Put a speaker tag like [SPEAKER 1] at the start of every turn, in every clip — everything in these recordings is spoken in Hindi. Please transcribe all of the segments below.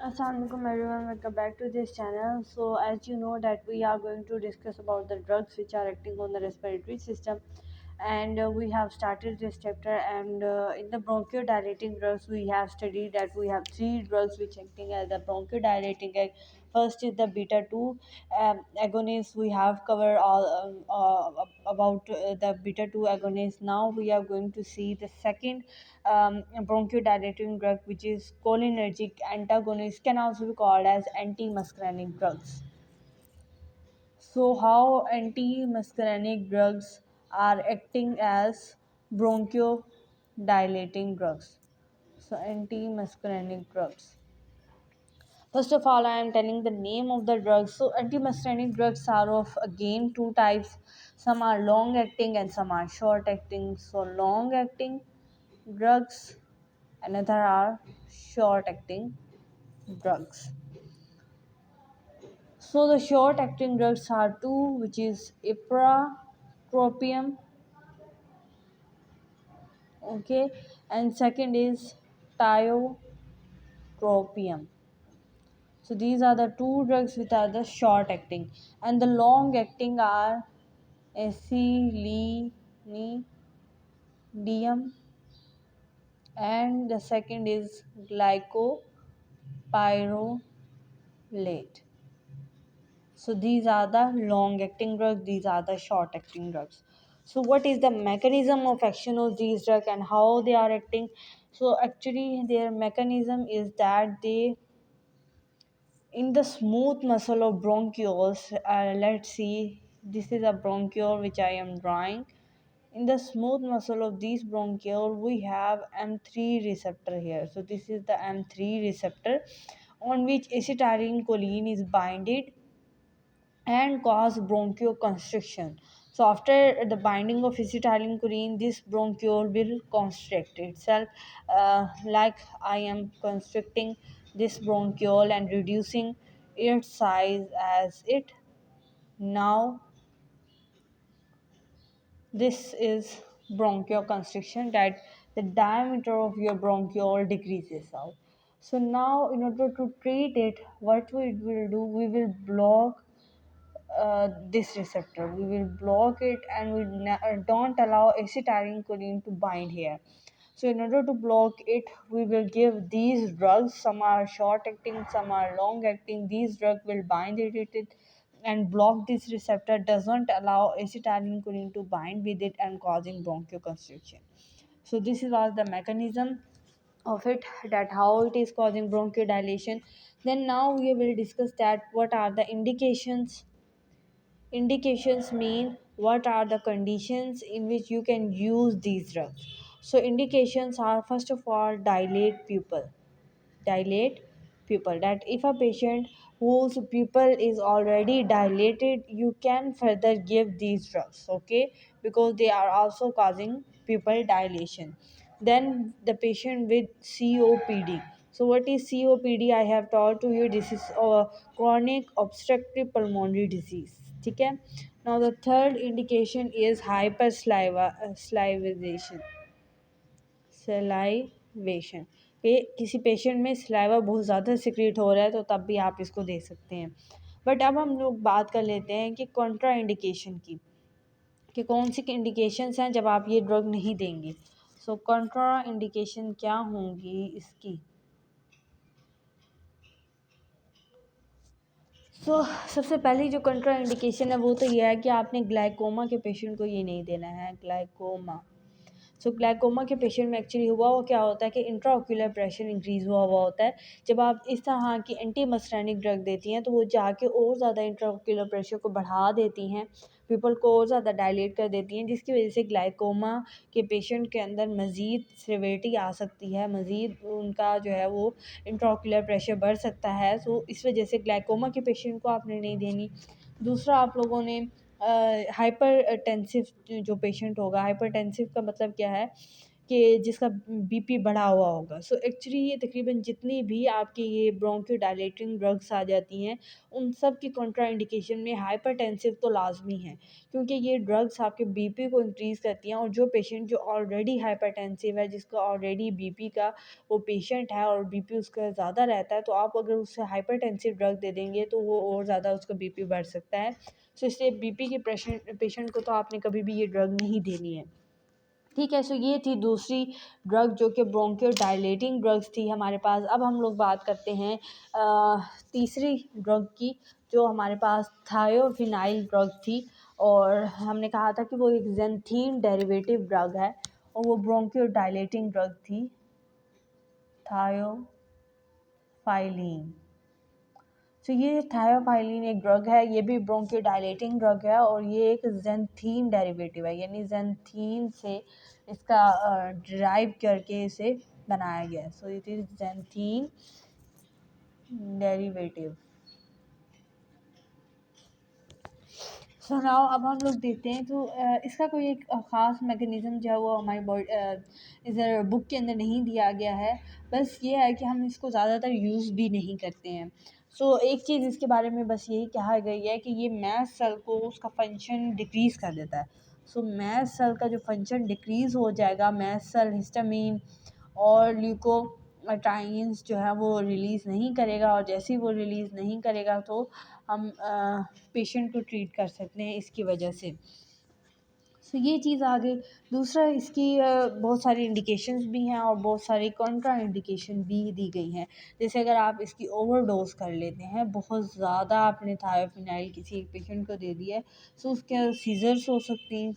[SPEAKER 1] Assalamualaikum everyone, welcome back to this channel. So as you know that we are going to discuss about the drugs which are acting on the respiratory system, and we have started this chapter, and in the bronchodilating drugs we have studied that we have three drugs which acting as the bronchodilating. First is the beta 2 agonist. We have covered all about the beta 2 agonist. Now we are going to see the second bronchodilating drug, which is cholinergic antagonist, can also be called as antimuscarinic drugs. So, how antimuscarinic drugs are acting as bronchodilating drugs? So, antimuscarinic drugs. First of all, I am telling the name of the drugs. So, antimuscarinic drugs are of again two types. Some are long acting and some are short acting. So, long acting drugs, another are short acting drugs. So, the short acting drugs are two, which is ipratropium, okay, and second is tiotropium. So these are the two drugs which are the short acting, and the long acting are acylinidium, and the second is glycopyrrolate. So these are the long acting drugs, these are the short acting drugs. So what is the mechanism of action of these drugs and how they are acting? So actually their mechanism is that they in the smooth muscle of bronchioles, let's see, this is a bronchiole which I am drawing. In the smooth muscle of these bronchiole we have M3 receptor here. So this is the M3 receptor on which acetylcholine is binded and cause bronchoconstriction. So after the binding of acetylcholine, this bronchiole will constrict itself, like I am constricting this bronchiole and reducing its size as it now. This is bronchoconstriction, that the diameter of your bronchiole decreases out. So now in order to treat it, what we will do, we will block this receptor. We will block it and we don't allow acetylcholine to bind here. So in order to block it, we will give these drugs. Some are short acting, some are long acting. These drugs will bind it and block this receptor, doesn't allow acetylcholine to bind with it and causing bronchoconstriction. So this is all the mechanism of it, that how it is causing bronchodilation. Then now we will discuss that what are the indications. Indications mean what are the conditions in which you can use these drugs. So indications are, first of all, dilate pupil, that if a patient whose pupil is already dilated, you can further give these drugs, okay, because they are also causing pupil dilation. Then the patient with COPD. So what is COPD? I have told to you, this is a chronic obstructive pulmonary disease, okay. Now the third indication is salivation, कि किसी पेशेंट में सलाइवा बहुत ज़्यादा सिक्रीट हो रहा है तो तब भी आप इसको दे सकते हैं. बट अब हम लोग बात कर लेते हैं कि कॉन्ट्रा इंडिकेशन की, कि कौन सी इंडिकेशंस हैं जब आप ये ड्रग नहीं देंगे. सो कॉन्ट्रा इंडिकेशन क्या होंगी इसकी. सबसे पहली जो कंट्रा इंडिकेशन है वो तो ये है कि आपने ग्लाइकोमा के पेशेंट को ये नहीं देना है, ग्लाइकोमा. ग्लाइकोमा के पेशेंट में एक्चुअली हुआ वो क्या होता है कि इंट्राओक्यूलर प्रेशर इंक्रीज़ हुआ हुआ होता है. जब आप इस तरह की एंटी मस्टैनिक ड्रग देती हैं तो वो जाके और ज़्यादा इंट्राओक्यूलर प्रेशर को बढ़ा देती हैं, पीपल को और ज़्यादा डायलेट कर देती हैं, जिसकी वजह से ग्लाइकोमा के पेशेंट के अंदर मज़ीद सिवियरिटी आ सकती है, मज़ीद उनका जो है वो इंट्राओक्यूलर प्रेशर बढ़ सकता है. सो इस वजह से ग्लाइकोमा के पेशेंट को आपने नहीं देनी. दूसरा, आप लोगों ने हाइपर टेंसिव जो पेशेंट होगा, हाइपर टेंसिव का मतलब क्या है कि जिसका बीपी बढ़ा हुआ होगा। सो एक्चुअली ये तकरीबन जितनी भी आपकी ये ब्रोंकोडायलेटिंग ड्रग्स आ जाती हैं, उन सब की कॉन्ट्राइंडिकेशन में हाइपरटेंसिव तो लाज़मी है, क्योंकि ये ड्रग्स आपके बीपी को इंक्रीज़ करती हैं। और जो पेशेंट जो ऑलरेडी हाइपरटेंसिव है, जिसका ऑलरेडी बीपी का वो पेशेंट है और बीपी उसका ज़्यादा रहता है, तो आप अगर उसे हाइपरटेंसिव ड्रग दे देंगे तो वो और ज़्यादा उसका बीपी बढ़ सकता है। सो इसलिए बीपी के पेशेंट को तो आपने कभी भी ये ड्रग नहीं देनी है। ठीक है, सो ये थी दूसरी ड्रग जो कि ब्रोंकोडायलेटिंग ड्रग्स थी हमारे पास। अब हम लोग बात करते हैं तीसरी ड्रग की, जो हमारे पास थायोफिनाइल ड्रग थी। और हमने कहा था कि वो एक ज़ैंथीन डेरिवेटिव ड्रग है और वो ब्रोंकोडायलेटिंग ड्रग थी, थायोफाइलिन। तो ये थायोफाइलिन एक ड्रग है, ये भी ब्रोंकोडायलेटिंग ड्रग है और ये एक ज़ैंथीन डेरिवेटिव है, यानी ज़ैंथीन से इसका डिराइव करके इसे बनाया गया है। So it is xanthine derivative. So now अब हम लोग देखते हैं, तो इसका कोई एक ख़ास मैकेनिज़्म जो है वो हमारी बॉडी इधर बुक के अंदर नहीं दिया गया है। बस ये है कि हम इसको ज़्यादातर यूज़ भी नहीं करते हैं। सो एक चीज़ इसके बारे में बस यही कहा गई है कि ये मैस्ट सेल को उसका फंक्शन डिक्रीज़ कर देता है। सो मैस्ट सेल का जो फंक्शन डिक्रीज़ हो जाएगा, मैस्ट सेल हिस्टामिन और ल्यूकोट्राइन्स जो है वो रिलीज़ नहीं करेगा, और जैसे ही वो रिलीज़ नहीं करेगा तो हम पेशेंट को ट्रीट कर सकते हैं इसकी वजह से। सो ये चीज़ आ गई। दूसरा, इसकी बहुत सारी इंडिकेशंस भी हैं और बहुत सारी कॉन्ट्रा इंडिकेशन भी दी गई हैं। जैसे अगर आप इसकी ओवरडोज कर लेते हैं, बहुत ज़्यादा आपने थायोफिनाइल किसी एक पेशेंट को दे दिया है, सो उसके सीजर्स हो सकती हैं,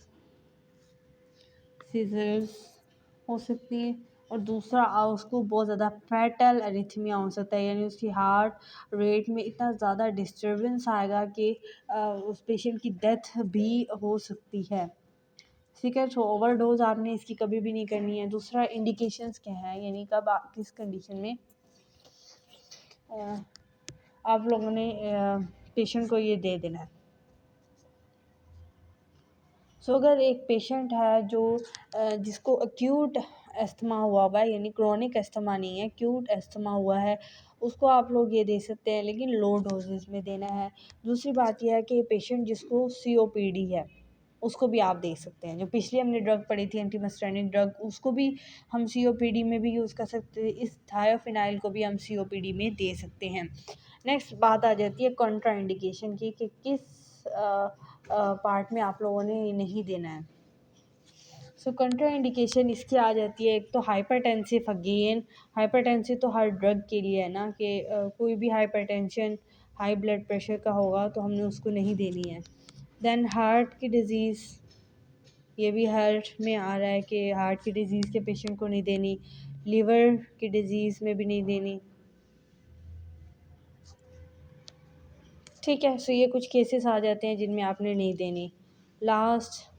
[SPEAKER 1] सीजर्स हो सकती हैं। और दूसरा उसको बहुत ज़्यादा फैटल एरिथमिया हो सकता है, यानी उसकी हार्ट रेट में इतना ज़्यादा डिस्टर्बेंस आएगा कि उस पेशेंट की डेथ भी हो सकती है। ठीक है, तो ओवरडोज आपने इसकी कभी भी नहीं करनी है। दूसरा, इंडिकेशंस क्या हैं, यानी कब किस कंडीशन में आप लोगों ने पेशेंट को ये दे देना है। सो अगर एक पेशेंट है जो जिसको एक्यूट अस्थमा हुआ है, यानी क्रोनिक अस्थमा नहीं है, एक्यूट अस्थमा हुआ है, उसको आप लोग ये दे सकते हैं, लेकिन लो डोजेज में देना है। दूसरी बात यह है कि पेशेंट जिसको COPD है, उसको भी आप दे सकते हैं। जो पिछली हमने ड्रग पढ़ी थी एंटीमस्टेनिक ड्रग, उसको भी हम COPD में भी यूज़ कर सकते हैं। इस थायोफिनाइल को भी हम COPD में दे सकते हैं। नेक्स्ट बात आ जाती है कॉन्ट्रा इंडिकेशन की, कि किस पार्ट में आप लोगों ने नहीं देना है। सो कंट्रा इंडिकेशन इसकी आ जाती है, एक तो हाइपरटेंसिव। अगेन हाइपरटेंसिव तो हर ड्रग के लिए है ना, कि कोई भी हाइपरटेंशन हाई ब्लड प्रेशर का होगा तो हमने उसको नहीं देनी है। देन हार्ट की डिज़ीज़, ये भी हार्ट में आ रहा है कि हार्ट की डिज़ीज़ के पेशेंट को नहीं देनी। लिवर की डिज़ीज़ में भी नहीं देनी। ठीक है, सो ये कुछ केसेस आ जाते हैं जिनमें आपने नहीं देनी। लास्ट,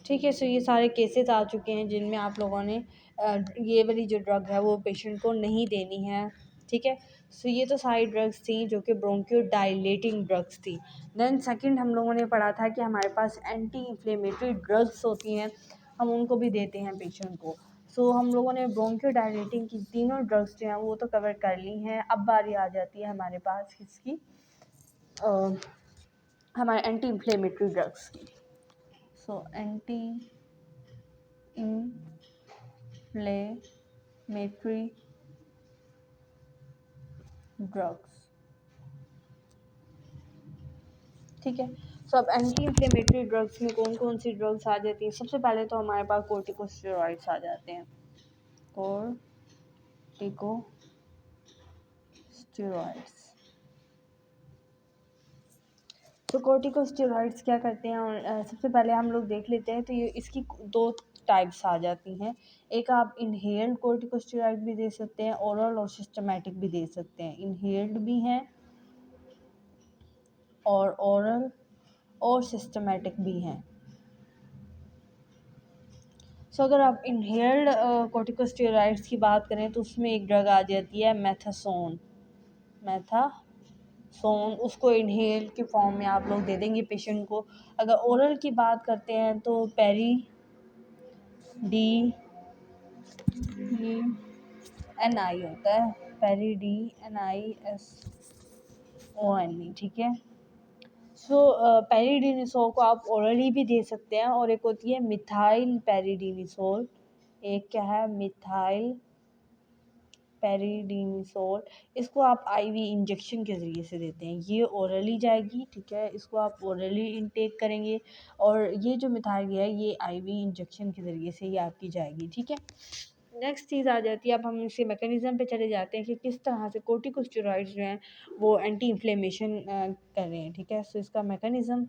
[SPEAKER 1] ठीक है, सो ये सारे केसेस आ चुके हैं जिनमें आप लोगों ने ये वाली जो ड्रग है वो पेशेंट को नहीं देनी है। ठीक है, सो ये तो सारी ड्रग्स थी जो कि ब्रोंकोडायलेटिंग ड्रग्स थी। देन सेकंड हम लोगों ने पढ़ा था कि हमारे पास एंटी इन्फ्लेमेटरी ड्रग्स होती हैं, हम उनको भी देते हैं पेशेंट को। सो हम लोगों ने ब्रोंकोडायलेटिंग की तीनों ड्रग्स जो हैं वो तो कवर कर ली हैं। अब बारी आ जाती है हमारे पास किसकी, हमारे एंटी इन्फ्लेमेटरी ड्रग्स की। सो एंटी इन्फ्लेमेटरी ड्रग्स, ठीक है। सो अब एंटी इन्फ्लेमेटरी ड्रग्स में कौन कौन सी ड्रग्स आ जाती हैं? सबसे पहले तो हमारे पास कोर्टिकोस्टेरॉइड्स आ जाते हैं, कोर्टिकोस्टेरॉइड्स। तो कोर्टिकोस्टेरॉइड्स क्या करते हैं, और सबसे पहले हम लोग देख लेते हैं। तो ये इसकी दो टाइप्स आ जाती हैं। एक, आप इनहेल्ड कोर्टिकोस्टेरॉइड भी दे सकते हैं, ओरल और सिस्टमैटिक भी दे सकते हैं। इनहेल्ड भी हैं और ओरल और सिस्टमैटिक भी हैं। सो अगर आप इनहेल्ड कोर्टिकोस्टेरॉइड्स की बात करें तो उसमें एक ड्रग आ जाती है मैथासोन, मैथासोन। सोन उसको इनहेल के फॉर्म में आप लोग दे देंगे पेशेंट को। अगर ओरल की बात करते हैं तो पेरी डी एन आई होता है, peri D N I S O N E, ठीक है। सो पेरिडीनिसोल को आप ओरली भी दे सकते हैं, और एक होती है मिथाइल पेरिडीनिसोल। एक क्या है, मिथाइल पेरिडीनिसोल। इसको आप आईवी इंजेक्शन के ज़रिए से देते हैं, ये ओरली जाएगी, ठीक है। इसको आप ओरली इनटेक करेंगे, और ये जो मिथाइल है ये आईवी इंजेक्शन के ज़रिए से ही आपकी जाएगी, ठीक है। नेक्स्ट चीज़ आ जाती है, अब हम इसके मैकेनिज़्म पे चले जाते हैं कि किस तरह से कोर्टिकोस्टेरॉइड्स जो हैं वो एंटी इन्फ्लेमेशन कर रहे हैं, ठीक है। सो इसका मैकेनिज़्म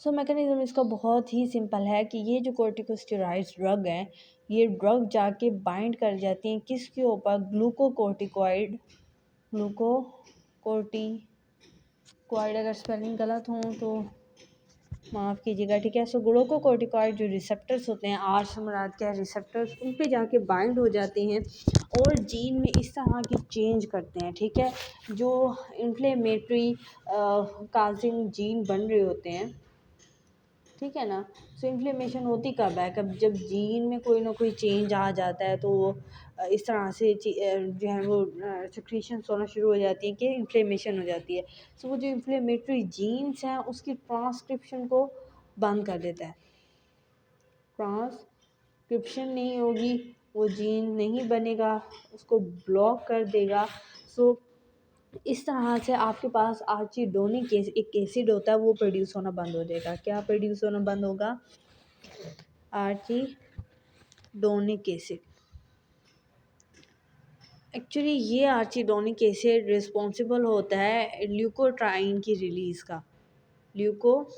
[SPEAKER 1] मैकेनिज़्म इसका बहुत ही सिंपल है कि ये जो कोर्टिकोस्टेरॉइड्स ड्रग हैं, ये ड्रग जाके बाइंड कर जाती हैं किसके ऊपर, ग्लूकोकोर्टिकॉइड, ग्लूकोकोर्टिकॉइड, अगर स्पेलिंग गलत हो तो माफ़ कीजिएगा, ठीक है। सो ग्लूकोकोर्टिकॉइड जो रिसेप्टर्स होते हैं, आर से मुराद क्या है, रिसेप्टर्स, उन पे जाके बाइंड हो जाते हैं और जीन में इस तरह की चेंज करते हैं, ठीक है। जो इन्फ्लेमेटरी काजिंग जीन बन रहे होते हैं, ठीक है ना। सो इन्फ्लेमेशन होती कब है, कब जब जीन में कोई ना कोई चेंज आ जाता है, तो वो इस तरह से जो है वो सिक्रीशंस होना शुरू हो जाती है कि इन्फ्लेमेशन हो जाती है। सो वो जो इन्फ्लेमेटरी जीन्स हैं उसकी ट्रांसक्रिप्शन को बंद कर देता है, ट्रांसक्रिप्शन नहीं होगी, वो जीन नहीं बनेगा, उसको ब्लॉक कर देगा। सो इस तरह से आपके पास आर्चिडोनिक एक एसिड होता है, वो प्रोड्यूस होना बंद हो जाएगा। क्या प्रोड्यूस होना बंद होगा, आर्चिडोनिक एसिड। एक्चुअली ये आर्चिडोनिक एसिड रिस्पॉन्सिबल होता है ल्यूकोट्राइन की रिलीज़ का, ल्यूकोट्राइन।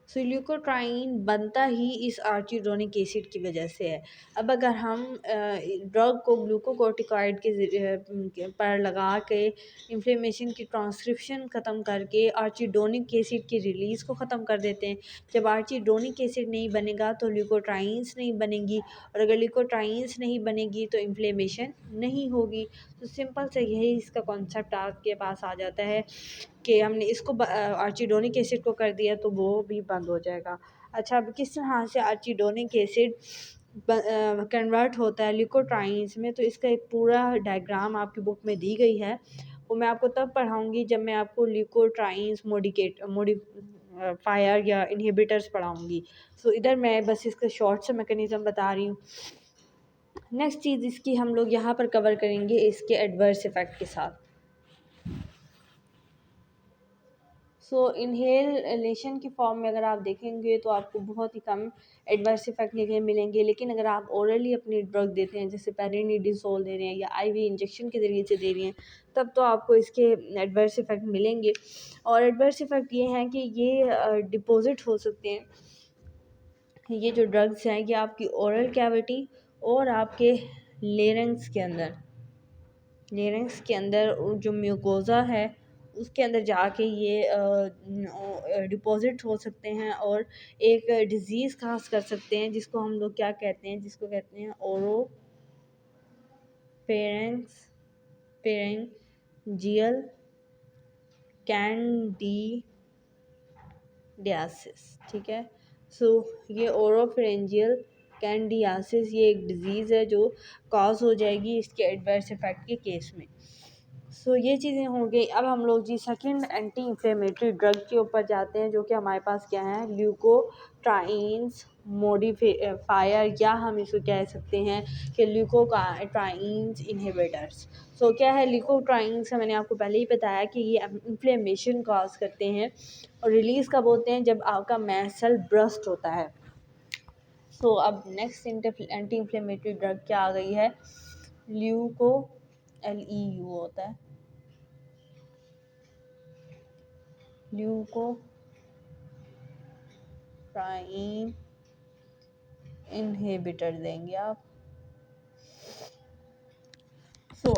[SPEAKER 1] सो ल्यूकोट्राइन बनता ही इस आर्चिडोनिक एसिड की वजह से है। अब अगर हम ड्रग को ग्लूकोकोर्टिकॉइड पर लगा के इन्फ्लेमेशन की ट्रांसक्रिप्शन ख़त्म करके आर्चिडोनिक एसिड की रिलीज़ को ख़त्म कर देते हैं। जब आर्चिडोनिक एसिड नहीं बनेगा तो ल्यूकोट्राइन्स नहीं बनेंगी, और अगर ल्यूकोट्राइन्स नहीं बनेगी तो इन्फ्लेमेशन नहीं होगी। तो सिंपल से यही इसका कॉन्सेप्ट आपके पास आ जाता है कि हमने इसको आर्चिडोनिक एसिड को कर दिया तो वो भी बंद हो जाएगा। अच्छा, अब किस तरह से आर्चिडोनिक एसिड कन्वर्ट होता है ल्यूकोट्राइन्स में, तो इसका एक पूरा डायग्राम आपकी बुक में दी गई है। वो मैं आपको तब पढ़ाऊँगी जब मैं आपको ल्यूकोट्राइन्स मोडिफायर या इनहिबिटर्स पढ़ाऊँगी। सो इधर मैं बस इसका शॉर्ट सा मैकेनिज़्म बता रही हूँ। नेक्स्ट चीज़ इसकी हम लोग यहाँ पर कवर करेंगे इसके एडवर्स इफ़ेक्ट के साथ। सो इन्हेलेशन की फॉर्म में अगर आप देखेंगे तो आपको बहुत ही कम एडवर्स इफेक्ट देखे मिलेंगे, लेकिन अगर आप ओरली अपनी ड्रग देते हैं, जैसे पेरिनिडिसोल दे रहे हैं या आईवी इंजेक्शन के ज़रिए से दे रही हैं, तब तो आपको इसके एडवर्स इफेक्ट मिलेंगे। और एडवर्स इफेक्ट ये हैं कि ये डिपॉजिट हो सकते हैं, ये जो ड्रग्स हैं ये आपकी ओरल कैविटी और आपके लेरेंक्स के अंदर जो म्यूकोज़ा है उसके अंदर जाके ये डिपॉजिट हो सकते हैं, और एक डिज़ीज़ काज कर सकते हैं जिसको हम लोग क्या कहते हैं, जिसको कहते हैं ओरोफेरेंस फेरेंजियल कैंडिडियासिस, ठीक है। सो ये ओरोफेरेंजियल कैंडिडियासिस ये एक डिज़ीज़ है जो कॉज हो जाएगी इसके एडवर्स इफ़ेक्ट के केस में। सो ये चीज़ें हो गई। अब हम लोग जी सेकंड एंटी इंफ्लेमेटरी ड्रग के ऊपर जाते हैं, जो कि हमारे पास क्या है, ल्यूकोट्राइन्स मोडिफायर, या हम इसको कह सकते हैं कि ल्यूकोट्राइन्स इनहिबिटर्स। सो क्या है ल्यूकोट्राइन्स का, मैंने आपको पहले ही बताया कि ये इन्फ्लेमेशन कॉज करते हैं, और रिलीज़ कब होते हैं, जब आपका मैस्ट सेल ब्रस्ट होता है। सो अब नेक्स्ट एंटी इंफ्लेमेटरी ड्रग क्या आ गई है, ल्यूको LEU होता है, ल्यूकोट्राइन इनहिबिटर देंगे आप।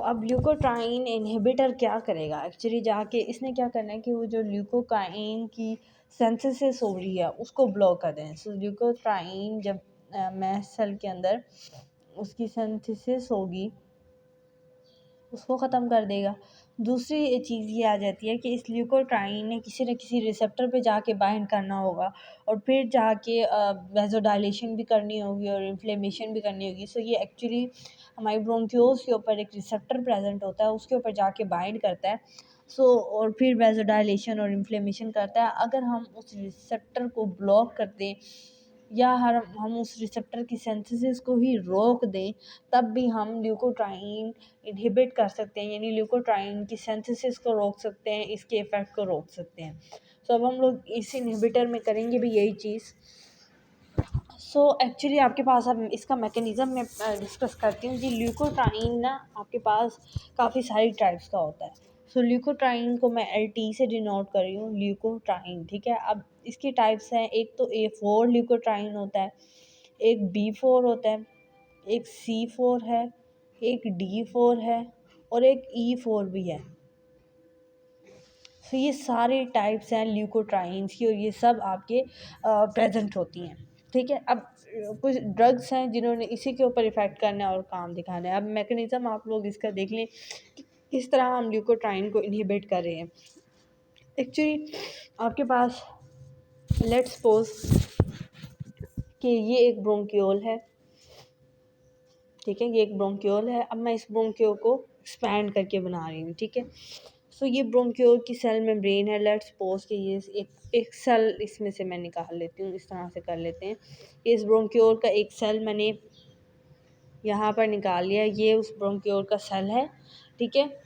[SPEAKER 1] अब ल्यूकोट्राइन इनहिबिटर क्या करेगा, एक्चुअली जाके इसने क्या करना है कि वो जो ल्यूकोकाइन की सिंथेसिस हो रही है उसको ब्लॉक कर दें। सो ल्यूकोट्राइन जब मैस्ट सेल के अंदर उसकी सिंथेसिस होगी, उसको ख़त्म कर देगा। दूसरी चीज़ ये आ जाती है कि इस ल्यूकोट्राइन ने किसी न किसी रिसेप्टर पे जाके बाइंड करना होगा और फिर जाके वैसोडाइलेशन भी करनी होगी और इन्फ्लेमेशन भी करनी होगी। सो ये एक्चुअली हमारी ब्रोंक्यूल्स के ऊपर एक रिसेप्टर प्रेजेंट होता है, उसके ऊपर जाके बाइंड करता है। और फिर वैसोडाइलेशन और इन्फ्लेमेशन करता है। अगर हम उस रिसेप्टर को ब्लॉक कर दें या हम उस रिसेप्टर की सिंथेसिस को ही रोक दें, तब भी हम ल्यूकोट्राइन इनहिबिट कर सकते हैं, यानी ल्यूकोट्राइन की सिंथेसिस को रोक सकते हैं, इसके इफ़ेक्ट को रोक सकते हैं। अब हम लोग इस इनहिबिटर में करेंगे भी यही चीज़। एक्चुअली आपके पास अब इसका मैकेनिज़्म मैं डिस्कस करती हूँ। जी, ल्यूकोट्राइन ना आपके पास काफ़ी सारी टाइप्स का होता है। ल्यूकोट्राइन को मैं LT से डिनोट कर रही हूँ, ल्यूकोट्राइन, ठीक है। अब इसकी टाइप्स हैं, एक तो A4 ल्यूकोट्राइन होता है, एक B4 होता है, एक C4 है, एक D4 है और एक E4 भी है। ये सारे टाइप्स हैं ल्यूकोट्राइन्स की और ये सब आपके प्रेजेंट होती हैं, ठीक है। अब कुछ ड्रग्स हैं जिन्होंने इसी के ऊपर इफ़ेक्ट करना है और काम दिखाना है। अब मैकेनिज़्म आप लोग इसका देख लें कि किस तरह हम ल्यूकोट्राइन को इनहिबिट कर रहे हैं। एक्चुअली आपके पास लेट्स सपोज कि ये एक ब्रोंक्यूल है, ठीक है। ये एक ब्रोंक्यूल है। अब मैं इस ब्रोंक्यूल को एक्सपैंड करके बना रही हूँ, ठीक है। ये ब्रोंक्यूल की सेल मेम्ब्रेन है। लेट्स सपोज कि ये एक सेल इसमें से मैं निकाल लेती हूँ, इस तरह से कर लेते हैं। इस ब्रोंक्यूल का एक सेल मैंने यहाँ पर निकाल लिया, ये उस ब्रोंक्यूल का सेल है, ठीक है।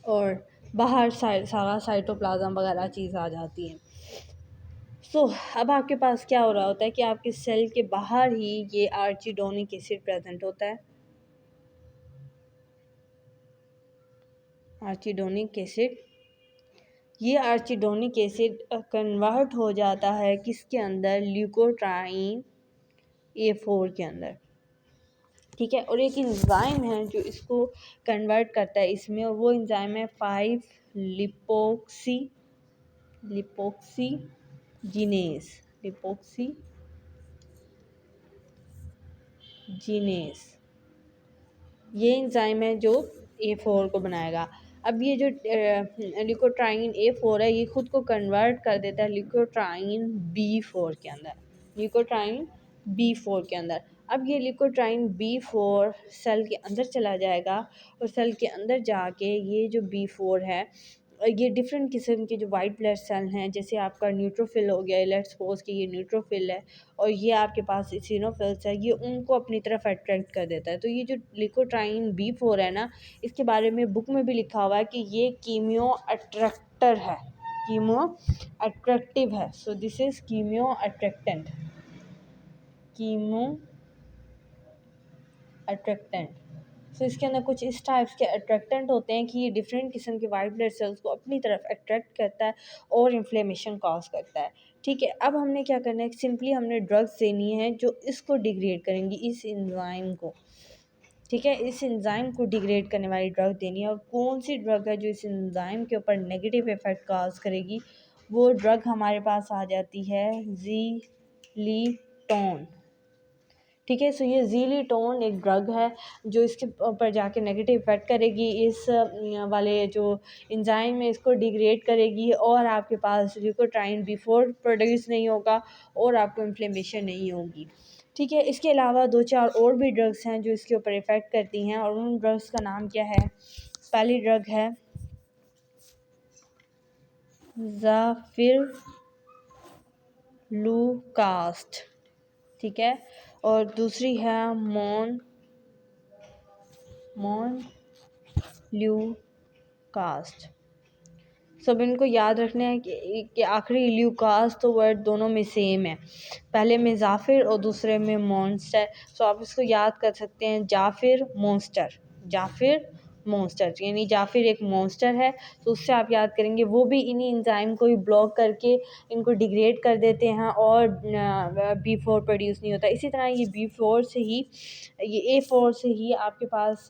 [SPEAKER 1] और बाहर सारा साइटोप्लाज्म वगैरह चीज़ आ जाती है। अब आपके पास क्या हो रहा होता है कि आपके सेल के बाहर ही ये आर्चिडोनिक एसिड प्रेजेंट होता है। आर्चिडोनिक एसिड, ये आर्चिडोनिक एसिड कन्वर्ट हो जाता है किसके अंदर, ल्यूकोट्राइन A4 के अंदर, ठीक है। और एक इंजाइम है जो इसको कन्वर्ट करता है इसमें, और वो इंजाइम है 5 लिपोक्सीजीनेस ये इंजाइम है जो A4 को बनाएगा। अब ये जो ल्यूकोट्राइन A4 है, ये खुद को कन्वर्ट कर देता है ल्यूकोट्राइन B4 के अंदर। अब ये ल्यूकोट्राइन B4 सेल के अंदर चला जाएगा और सेल के अंदर जाके ये जो B4 है, ये डिफरेंट किस्म के जो वाइट ब्लड सेल हैं, जैसे आपका न्यूट्रोफिल हो गया, लेट्स सपोज कि ये न्यूट्रोफिल है और ये आपके पास इसिनोफिल्स है, ये उनको अपनी तरफ अट्रैक्ट कर देता है। तो ये जो ल्यूकोट्राइन B4 है ना, इसके बारे में बुक में भी लिखा हुआ है कि ये कीमियो अट्रैक्टर है, कीमो अट्रैक्टिव है। This is chemo attractant. इसके अंदर कुछ इस टाइप्स के अट्रैक्टेंट होते हैं कि ये डिफरेंट किस्म के वाइट ब्लड सेल्स को अपनी तरफ अट्रैक्ट करता है और इन्फ्लेमेशन कॉज करता है, ठीक है। अब हमने क्या करना है, सिंपली हमने ड्रग्स देनी है जो इसको डिग्रेड करेंगी, इस एंजाइम को, ठीक है। इस एंजाइम को डिग्रेड करने वाली ड्रग देनी है। और कौन सी ड्रग है जो इस एंजाइम के ऊपर नेगेटिव इफेक्ट काज करेगी, वो ड्रग हमारे पास आ जाती है ज़ीलीटोन, ठीक है। ये ज़ीलीटोन एक ड्रग है जो इसके ऊपर जाके नेगेटिव इफेक्ट करेगी, इस वाले जो एंजाइम है इसको डिग्रेड करेगी और आपके पास ल्यूकोट्राइन B4 प्रोड्यूस नहीं होगा और आपको इन्फ्लेमेशन नहीं होगी, ठीक है। इसके अलावा 2-4 और भी ड्रग्स हैं जो इसके ऊपर इफ़ेक्ट करती हैं और उन ड्रग्स का नाम क्या है। पहली ड्रग है ज़ाफिरलूकास्ट, ठीक है। और दूसरी है मोनल्यूकास्ट। सब इनको याद रखना है कि आखिरी ल्यूकास तो वर्ड दोनों में सेम है, पहले में जाफिर और दूसरे में मॉन्स्टर। आप इसको याद कर सकते हैं, जाफिर मॉन्स्टर, यानी जाफिर एक मॉन्स्टर है। उससे आप याद करेंगे, वो भी इन्हीं एंजाइम को ही ब्लॉक करके इनको डिग्रेड कर देते हैं और B4 प्रोड्यूस नहीं होता। इसी तरह ये B4 से ही, ये A4 से ही आपके पास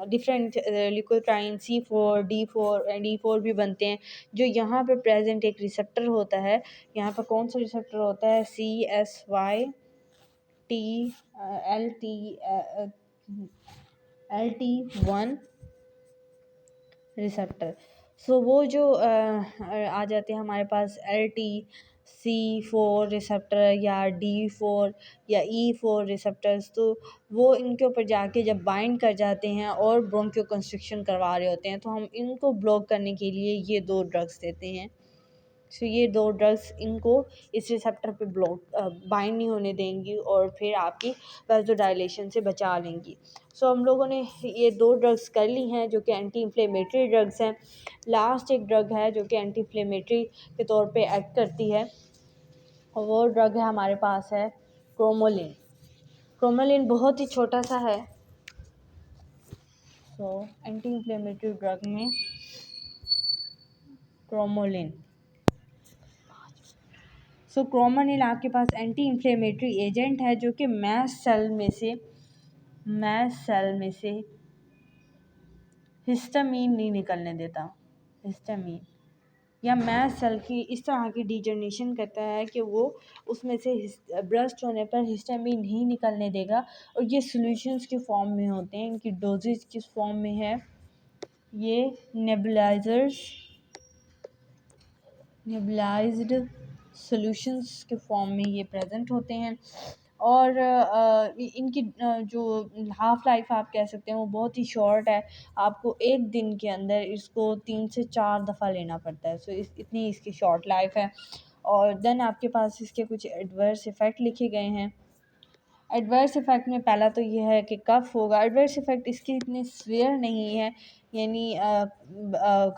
[SPEAKER 1] different leukotriene C4 D4 and E4 भी बनते हैं, जो यहाँ पे प्रेजेंट एक रिसेप्टर होता है। यहाँ पर कौन सा रिसेप्टर होता है, CSYTLT LT1 रिसेप्टर। सो वो जो आ जाते हैं हमारे पास LT-C4 रिसेप्टर या D4 या E4 रिसेप्टर्स, तो वो इनके ऊपर जाके जब बाइंड कर जाते हैं और ब्रोंकियो कंस्ट्रिक्शन करवा रहे होते हैं, तो हम इनको ब्लॉक करने के लिए ये दो ड्रग्स देते हैं। सो ये दो ड्रग्स इनको इस रिसेप्टर पे ब्लॉक बाइंड नहीं होने देंगी और फिर आपकी वासोडाइलेशन से बचा लेंगी। सो हम लोगों ने ये दो ड्रग्स कर ली हैं जो कि एंटी इन्फ्लेमेटरी ड्रग्स हैं। लास्ट एक ड्रग है जो कि एंटी इन्फ्लेमेटरी के तौर पे एक्ट करती है, और वो ड्रग है हमारे पास है क्रोमोलिन। क्रोमोलिन बहुत ही छोटा सा है। सो एंटी इन्फ्लेमेटरी ड्रग में क्रोमोलिन। सो क्रोमोनिल आपके पास एंटी इन्फ्लेमेटरी एजेंट है जो कि मैस्ट सेल में से हिस्टामीन नहीं निकलने देता। हिस्टामीन या मैस्ट सेल की इस तरह की डिजनरेशन करता है कि वो उसमें से ब्रस्ट होने पर हिस्टामीन नहीं निकलने देगा, और ये सॉल्यूशंस के फॉर्म में होते हैं। इनकी डोजेज किस फॉर्म में है? ये नेबुलाइज्ड सॉल्यूशंस के फॉर्म में ये प्रेजेंट होते हैं। और इनकी जो हाफ़ लाइफ आप कह सकते हैं वो बहुत ही शॉर्ट है। आपको एक दिन के अंदर इसको 3 से 4 दफ़ा लेना पड़ता है। सो इतनी इसकी शॉर्ट लाइफ है। और देन आपके पास इसके कुछ एडवर्स इफ़ेक्ट लिखे गए हैं। एडवर्स इफ़ेक्ट में पहला तो ये है कि कफ़ होगा। एडवर्स इफ़ेक्ट इसके इतने सीवियर नहीं है, यानी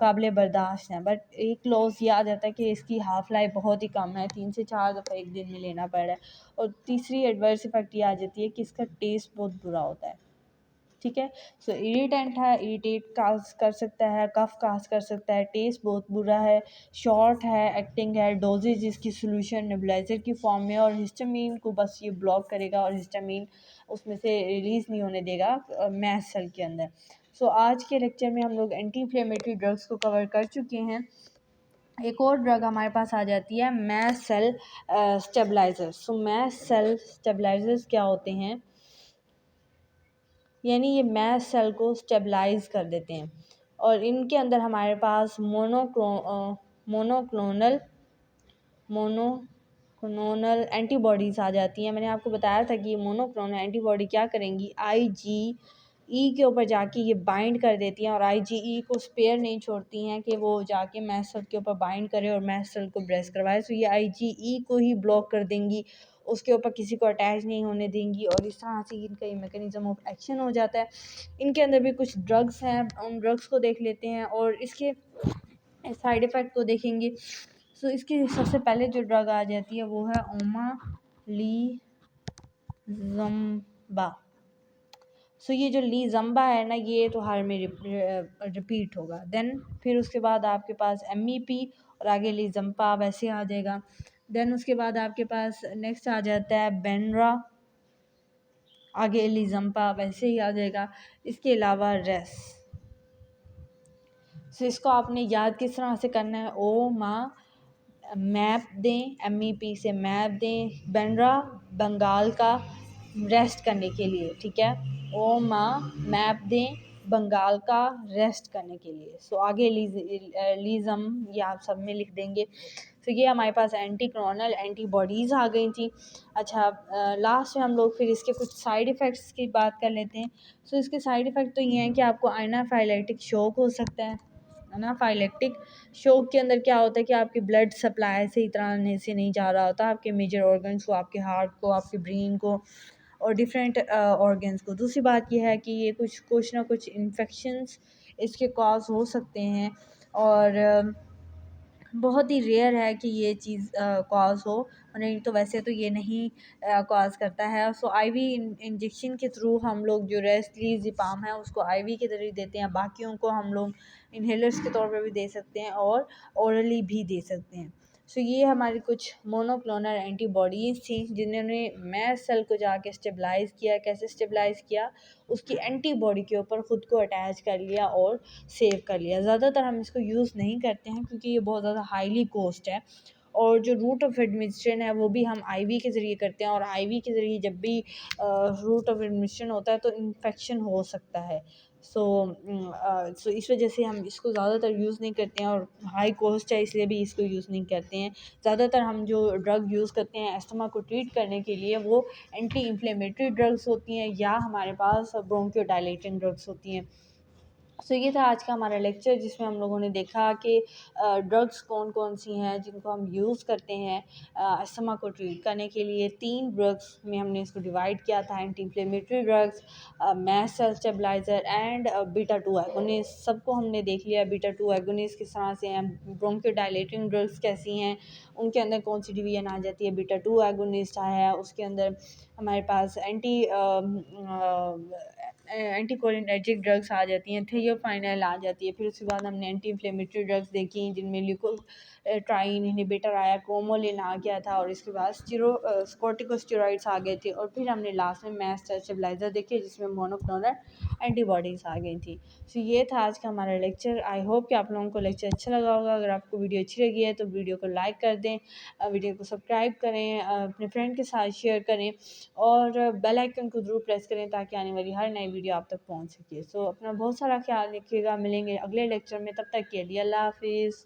[SPEAKER 1] काबिल बर्दाश्त है, बट एक लॉस ये आ जाता है कि इसकी हाफ़ लाइफ बहुत ही कम है, 3 से 4 दफ़ा एक दिन में लेना पड़ रहा है। और तीसरी एडवर्स इफ़ेक्ट ये आ जाती है कि इसका टेस्ट बहुत बुरा होता है। ठीक है। सो इरिटेंट है, इरिटेट काज कर सकता है, कफ काज कर सकता है, टेस्ट बहुत बुरा है, शॉर्ट है, एक्टिंग है, डोजेज इसकी सोल्यूशन नेबुलाइजर की फॉर्म में, और हिस्टामीन को बस ये ब्लॉक करेगा और हिस्टामीन उसमें से रिलीज़ नहीं होने देगा मैस्ट सेल के अंदर। सो आज के लेक्चर में हम लोग एंटी इन्फ्लेमेटरी ड्रग्स को कवर कर चुके हैं। एक और ड्रग हमारे पास आ जाती है मैस्ट सेल स्टेबलाइजर। सो मैस्ट सेल स्टेबलाइजर्स क्या होते हैं? यानी ये मैस्ट सेल को स्टेबलाइज कर देते हैं, और इनके अंदर हमारे पास मोनोक्लोनल एंटीबॉडीज़ आ जाती हैं। मैंने आपको बताया था कि ये मोनोक्लोनल एंटीबॉडी क्या करेंगी, IgE के ऊपर जाके ये बाइंड कर देती हैं, और IgE को स्पेयर नहीं छोड़ती हैं कि वो जाके मैस्ट सेल के ऊपर बाइंड करे और मैस्ट सेल को ब्रेस करवाए। तो ये IgE को ही ब्लॉक कर देंगी, उसके ऊपर किसी को अटैच नहीं होने देंगी, और इस तरह से इनका ये मैकेनिज़्म ऑफ एक्शन हो जाता है। इनके अंदर भी कुछ ड्रग्स हैं, उन ड्रग्स को देख लेते हैं और इसके साइड इफ़ेक्ट को देखेंगे। सो इसकी सबसे पहले जो ड्रग आ जाती है वो है ओमालिज़म्बा। सो ये जो लीज़म्बा है ना, ये तो हर में रिपीट होगा। देन फिर उसके बाद आपके पास MEP, और आगे लीज़म्बा वैसे आ जाएगा। देन उसके बाद आपके पास नेक्स्ट आ जाता है बेनरा, आगे लीज़म्बा वैसे ही आ जाएगा। इसके अलावा रेस। सो इसको आपने याद किस तरह से करना है? मैप दें, MEP से मैप दें, बेनरा बंगाल का रेस्ट करने के लिए, ठीक है। मैप दें बंगाल का रेस्ट करने के लिए। सो आगे लीज़म ये आप सब में लिख देंगे। तो ये हमारे पास एंटी क्रोनल एंटीबॉडीज़ आ गई थी। अच्छा, लास्ट में हम लोग फिर इसके कुछ साइड इफ़ेक्ट्स की बात कर लेते हैं। सो इसके साइड इफ़ेक्ट तो ये हैं कि आपको एनाफाइलेक्टिक शॉक हो सकता है। एनाफाइलेक्टिक शॉक के अंदर क्या होता है कि आपकी ब्लड सप्लाई सही तरह से नहीं जा रहा होता, आपके मेजर ऑर्गन्स को, आपके हार्ट को, आपके ब्रेन को, और डिफरेंट ऑर्गन्स को। दूसरी बात यह है कि ये कुछ ना कुछ इन्फेक्शंस इसके कॉज हो सकते हैं, और बहुत ही रेयर है कि ये चीज़ कॉज हो, नहीं तो वैसे तो ये नहीं कॉज करता है। सो आईवी इंजेक्शन के थ्रू हम लोग जो रेस्टलीज़िपाम है उसको आईवी के ज़रिए देते हैं, बाकियों को हम लोग इन्हेलर्स के तौर पर भी दे सकते हैं और ओरली भी दे सकते हैं। सो ये हमारी कुछ मोनोक्लोनल एंटीबॉडीज़ थी जिन्होंने मैस्ट सेल को जाके स्टेबलाइज़ किया। कैसे स्टेबलाइज़ किया? उसकी एंटीबॉडी के ऊपर ख़ुद को अटैच कर लिया और सेव कर लिया। ज़्यादातर हम इसको यूज़ नहीं करते हैं क्योंकि ये बहुत ज़्यादा हाईली कॉस्ट है, और जो रूट ऑफ एडमिनिस्ट्रेशन है वो भी हम आईवी के ज़रिए करते हैं, और आईवी के ज़रिए जब भी रूट ऑफ एडमिनिस्ट्रेशन होता है तो इन्फेक्शन हो सकता है। सो इस वजह से हम इसको ज़्यादातर यूज़ नहीं करते हैं, और हाई कॉस्ट है इसलिए भी इसको यूज़ नहीं करते हैं। ज़्यादातर हम जो ड्रग यूज़ करते हैं अस्थमा को ट्रीट करने के लिए वो एंटी इन्फ्लेमेटरी ड्रग्स होती हैं, या हमारे पास ब्रोंकोडायलेटिंग ड्रग्स होती हैं। सो ये था आज का हमारा लेक्चर, जिसमें हम लोगों ने देखा कि ड्रग्स कौन कौन सी हैं जिनको हम यूज़ करते हैं अस्थमा को ट्रीट करने के लिए। 3 ड्रग्स में हमने इसको डिवाइड किया था: anti inflammatory drugs, mast cell stabiliser and beta 2 agonist. सबको हमने देख लिया, बीटा 2 एगोनिस्ट किस तरह से हैं, ब्रोंकोडायलेटिंग ड्रग्स कैसी हैं, उनके अंदर कौन सी डिवीजन आ जाती है। बीटा 2 एगोनिस्ट है, उसके अंदर हमारे पास एंटीकोलिनर्जिक ड्रग्स आ जाती हैं, थियोफाइनल आ जाती है। फिर उसके बाद हमने एंटी इन्फ्लेमेटरी ड्रग्स देखी जिनमें ल्यूकोट्राइन इनहिबिटर आया, क्रोमोलिन आ गया था, और इसके बाद कॉर्टिकोस्टेरॉइड्स आ गए थे, और फिर हमने लास्ट में मास्ट सेल स्टेबलाइजर देखे जिसमें मोनोक्लोनल एंटीबॉडीज़ आ गई थी। सो ये था आज का हमारा लेक्चर। आई होप कि आप लोगों को लेक्चर अच्छा लगा होगा। अगर आपको वीडियो अच्छी लगी है तो वीडियो को लाइक कर दें, वीडियो को सब्सक्राइब करें, अपने फ्रेंड के साथ शेयर करें, और बेल आइकन को ज़रूर प्रेस करें ताकि आने वाली हर नई वीडियो आप तक पहुंच सके। सो अपना बहुत सारा ख्याल रखिएगा, मिलेंगे अगले लेक्चर में, तब तक के लिए अल्लाह हाफिज़।